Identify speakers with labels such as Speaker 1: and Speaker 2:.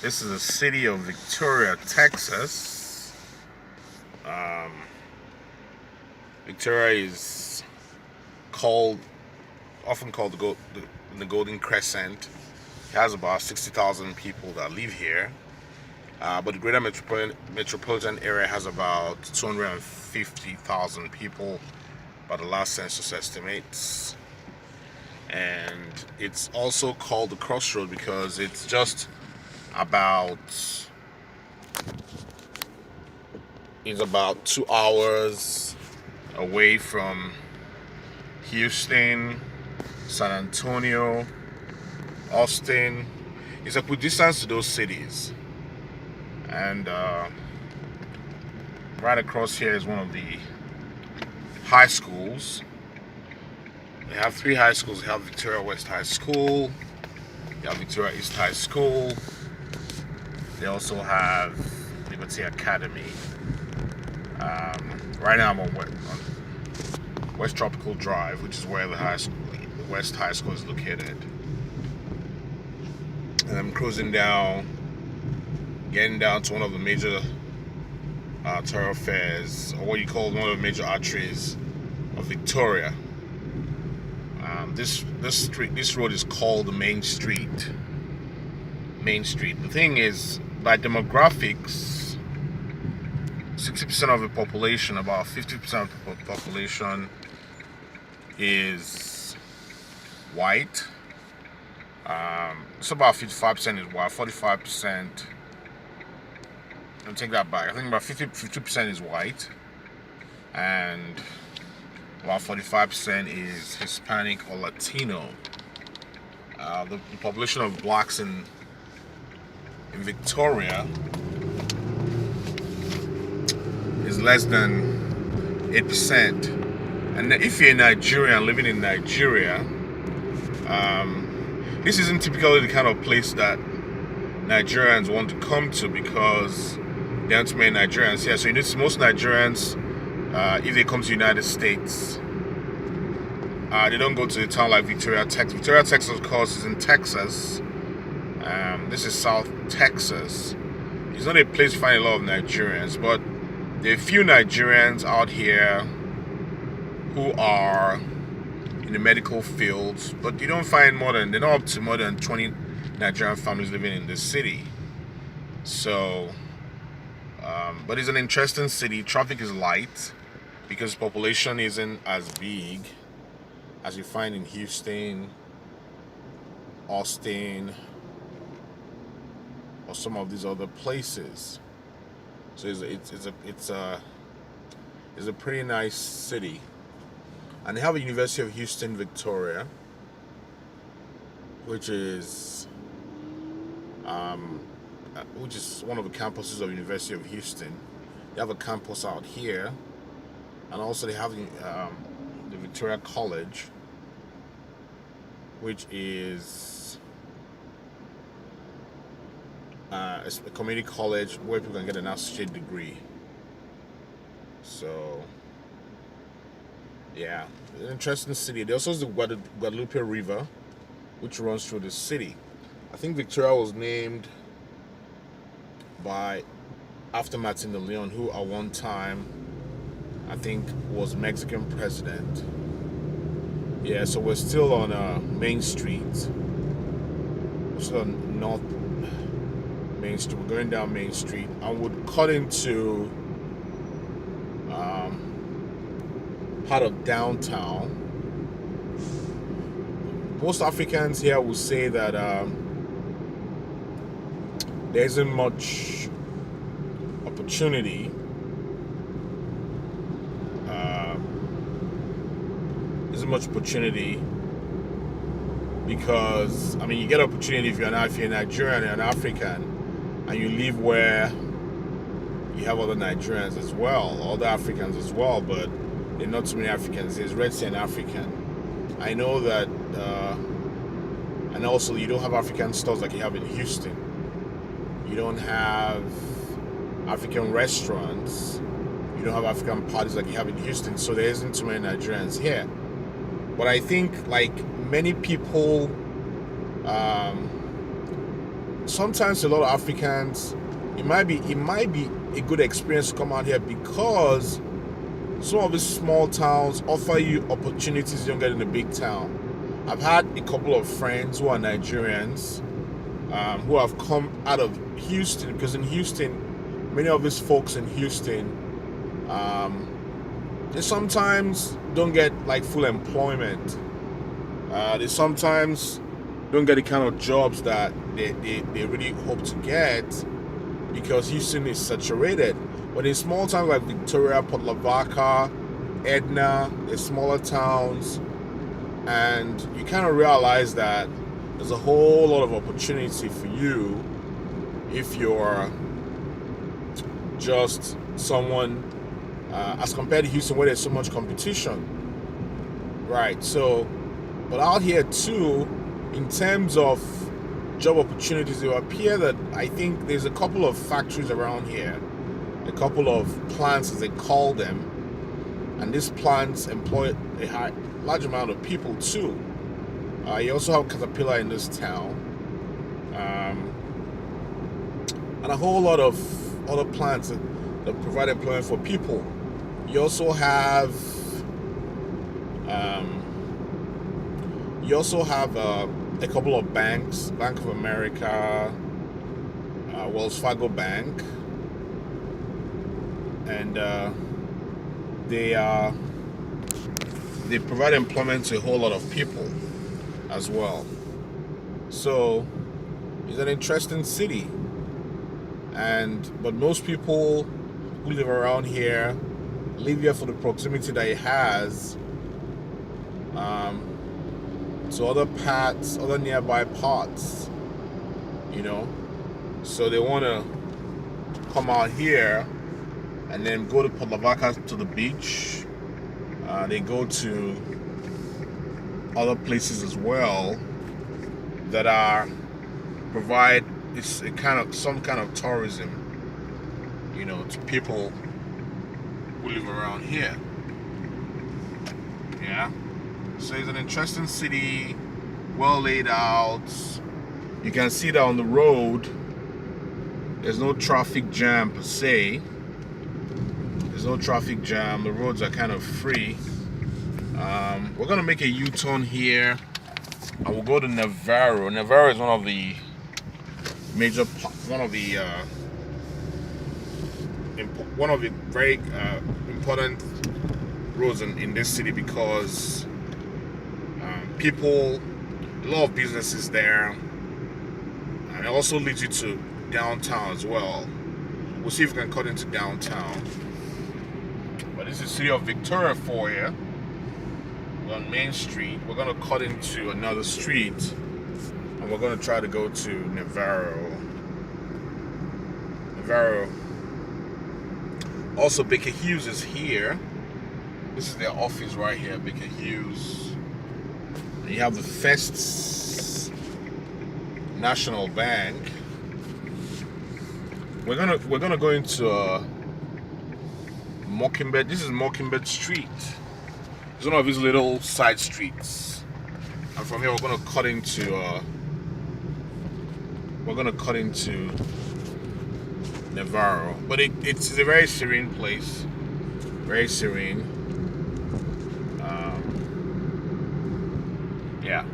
Speaker 1: This is the city of Victoria, Texas. Um, Victoria is called, often called the Golden Crescent. It has about 60,000 people that live here. But the greater metropolitan area has about 250,000 people by the last census estimates. And it's also called the Crossroad because it's just about it's about 2 hours away from Houston, San Antonio, Austin. It's equidistant to those cities. And right across here is one of the high schools. They have three high schools. They have Victoria West High School, they have Victoria East High School. They also have Liberty Academy. Right now I'm on West Tropical Drive, which is where the West High School is located. And I'm cruising down, getting down to one of the major thoroughfares, or what you call one of the major arteries of Victoria. This road is called the Main Street. Main Street. The thing is, by demographics, 60% of the population, about 50% of the population, is white. It's about 55% is white, 45%. I'll take that back. I think about 50% is white, and about 45% is Hispanic or Latino. The population of blacks in Victoria is less than 8%. And if you're a Nigerian living in Nigeria, this isn't typically the kind of place that Nigerians want to come to because there aren't many Nigerians here. So you notice most Nigerians, if they come to the United States, they don't go to a town like Victoria, Texas. Victoria, Texas, of course, is in Texas. This is South Texas. It's not a place to find a lot of Nigerians, but there are a few Nigerians out here who are in the medical fields, but you don't find they're not up to more than 20 Nigerian families living in this city. So, but it's an interesting city. Traffic is light because population isn't as big as you find in Houston, Austin, or some of these other places. So it's a pretty nice city, and they have a University of Houston, Victoria, which is one of the campuses of University of Houston. They have a campus out here, and also they have the Victoria College, which is a community college where people can get an associate degree. So, yeah, an interesting city. There also is the Guadalupe River, which runs through the city. I think Victoria was named after Martin de Leon, who at one time I think was Mexican president. Yeah, so we're still on Main Street. We're still on North Main Street. We're going down Main Street. I would cut into part of downtown. Most Africans here will say that there isn't much opportunity. Because you get opportunity if you're Nigerian and an African, and you live where you have other Nigerians as well, other Africans as well, but there are not too many Africans. There's Red Sea and African. I know that, and also you don't have African stores like you have in Houston. You don't have African restaurants. You don't have African parties like you have in Houston. So there isn't too many Nigerians here. But I think, like many people, sometimes a lot of Africans, it might be a good experience to come out here because some of these small towns offer you opportunities you don't get in a big town. I've had a couple of friends who are Nigerians, who have come out of Houston, because in Houston, many of these folks in Houston, they sometimes don't get like full employment. They sometimes don't get the kind of jobs that they really hope to get because Houston is saturated. But in small towns like Victoria, Port Lavaca, Edna, the smaller towns, and you kind of realize that there's a whole lot of opportunity for you if you're just someone, as compared to Houston where there's so much competition, right? So, but out here too, in terms of job opportunities, it appear that I think there's a couple of factories around here, a couple of plants as they call them, and these plants employ a large amount of people too. You also have Caterpillar in this town, and a whole lot of other plants that provide employment for people. You also have a couple of banks: Bank of America, Wells Fargo Bank, and they provide employment to a whole lot of people as well. So it's an interesting city, but most people who live around here live here for the proximity that it has to other nearby parts, you know. So they want to come out here and then go to Port Lavaca to the beach. They go to other places as well that provide some kind of tourism, you know, to people who live around here. Yeah. So it's an interesting city, well laid out. You can see that on the road, there's no traffic jam per se. There's no traffic jam. The roads are kind of free. We're gonna make a U-turn here, and we'll go to Navarro. Navarro is one of the very important roads in this city because a lot of businesses there, and it also leads you to downtown as well. We'll see if we can cut into downtown. But this is the city of Victoria for you. We're on Main Street. We're gonna cut into another street, and we're gonna try to go to Navarro. Also, Baker Hughes is here. This is their office right here, Baker Hughes. And you have the First National Bank. We're gonna go into Mockingbird. This is Mockingbird Street. It's one of these little side streets, and from here we're gonna cut into Navarro. But it's a very serene place, very serene. Yeah.